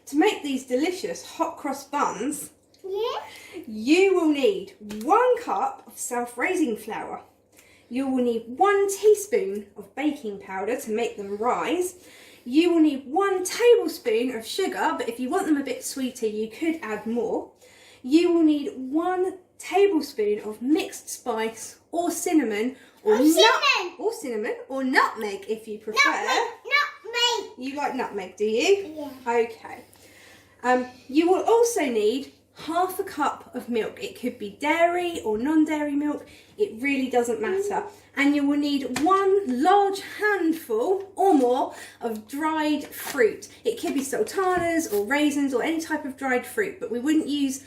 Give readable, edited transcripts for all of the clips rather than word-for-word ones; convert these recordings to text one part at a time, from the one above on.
to make these delicious hot cross buns, you will need 1 cup of self-raising flour. You will need 1 teaspoon of baking powder to make them rise. You will need 1 tablespoon of sugar, but if you want them a bit sweeter, you could add more. You will need 1 tablespoon of mixed spice or cinnamon or cinnamon or nutmeg if you prefer. Nutmeg. You like nutmeg, do you? Yeah. Okay. You will also need 1/2 cup of milk. It could be dairy or non-dairy milk. It really doesn't matter. And you will need 1 large handful or more of dried fruit. It could be sultanas or raisins or any type of dried fruit, but we wouldn't use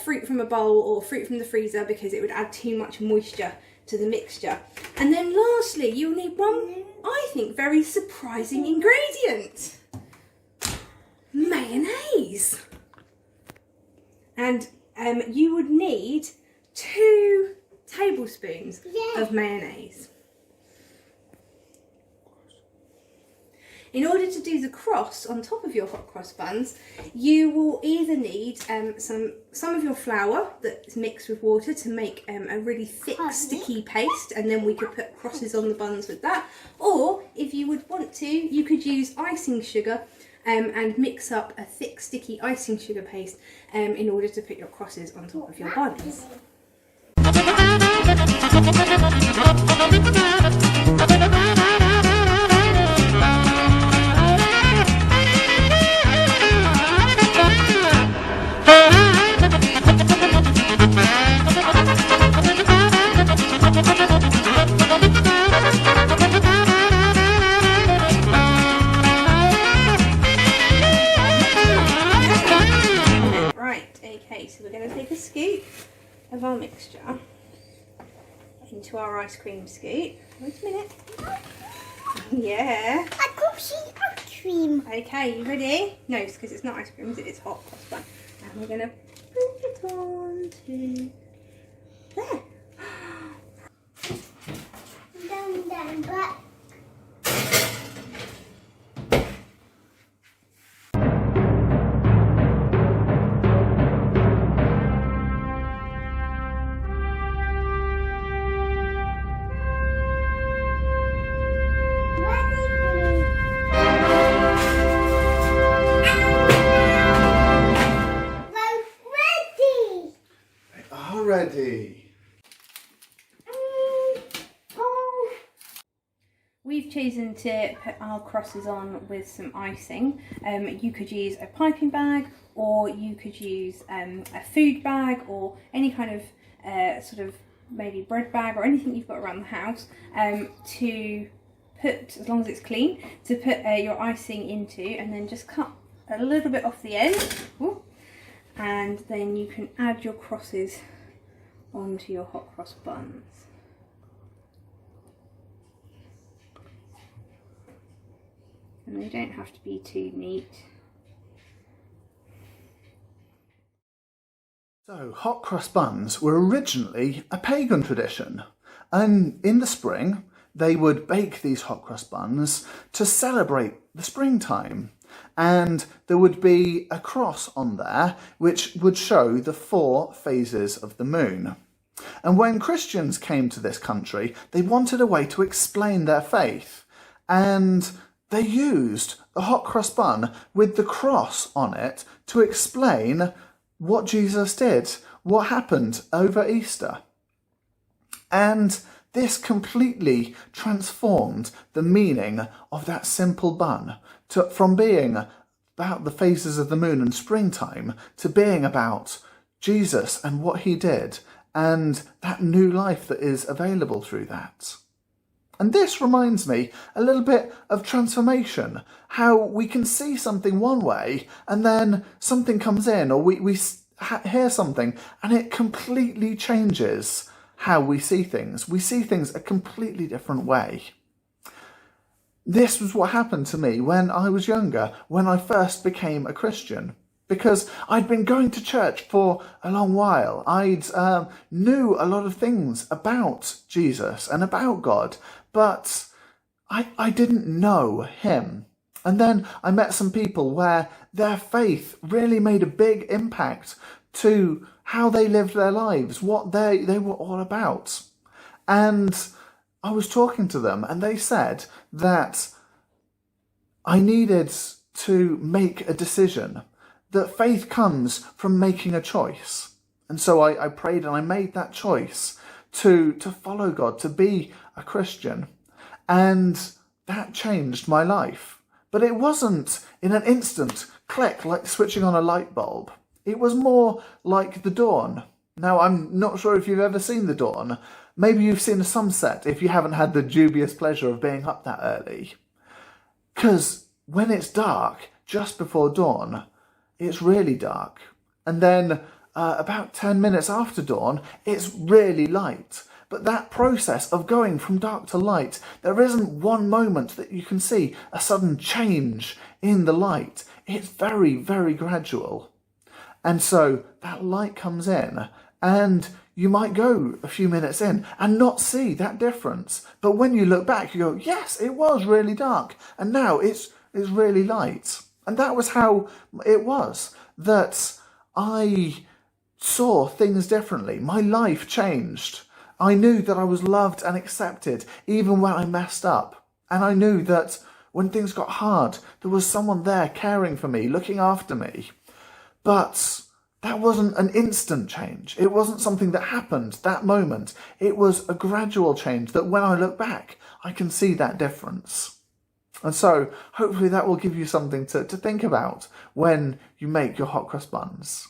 fruit from a bowl or fruit from the freezer because it would add too much moisture to the mixture. And then lastly, you'll need 1, I think, very surprising ingredient. Mayonnaise. And you would need 2 tablespoons of mayonnaise. In order to do the cross on top of your hot cross buns, you will either need some of your flour that's mixed with water to make a really thick, sticky paste, and then we could put crosses on the buns with that. Or if you would want to, you could use icing sugar and mix up a thick, sticky icing sugar paste in order to put your crosses on top of your buns. So we're going to take a scoop of our mixture into our ice cream scoop. Wait a minute. Yeah. I can't see ice cream. Okay, you ready? No, it's because it's not ice cream, it's hot cross bun. And we're going to put it on to there. Down, but. Ready. We've chosen to put our crosses on with some icing. You could use a piping bag, or you could use a food bag, or any kind of sort of maybe bread bag or anything you've got around the house to put, as long as it's clean, to put your icing into, and then just cut a little bit off the end. Ooh. And then you can add your crosses onto your hot cross buns. And they don't have to be too neat. So, hot cross buns were originally a pagan tradition, and in the spring they would bake these hot cross buns to celebrate the springtime. And there would be a cross on there which would show the 4 phases of the moon. And when Christians came to this country, they wanted a way to explain their faith, and they used the hot cross bun with the cross on it to explain what Jesus did, what happened over Easter. And this completely transformed the meaning of that simple bun from being about the phases of the moon and springtime to being about Jesus and what he did and that new life that is available through that. And this reminds me a little bit of transformation, how we can see something one way and then something comes in, or we hear something and it completely changes how we see things. We see things a completely different way. This was what happened to me when I was younger, when I first became a Christian, because I'd been going to church for a long while. I'd knew a lot of things about Jesus and about God, but I didn't know him. And then I met some people where their faith really made a big impact to how they lived their lives, what they were all about. And I was talking to them and they said that I needed to make a decision, that faith comes from making a choice. And so I prayed and I made that choice to follow God, to be a Christian. And that changed my life. But it wasn't in an instant click like switching on a light bulb. It was more like the dawn. Now, I'm not sure if you've ever seen the dawn. Maybe you've seen a sunset if you haven't had the dubious pleasure of being up that early. Because when it's dark, just before dawn, it's really dark. And then about 10 minutes after dawn, it's really light. But that process of going from dark to light, there isn't one moment that you can see a sudden change in the light. It's very, very gradual. And so that light comes in and you might go a few minutes in and not see that difference. But when you look back, you go, yes, it was really dark. And now it's really light. And that was how it was, that I saw things differently. My life changed. I knew that I was loved and accepted even when I messed up. And I knew that when things got hard, there was someone there caring for me, looking after me. But that wasn't an instant change. It wasn't something that happened that moment. It was a gradual change that when I look back, I can see that difference. And so hopefully that will give you something to think about when you make your hot cross buns.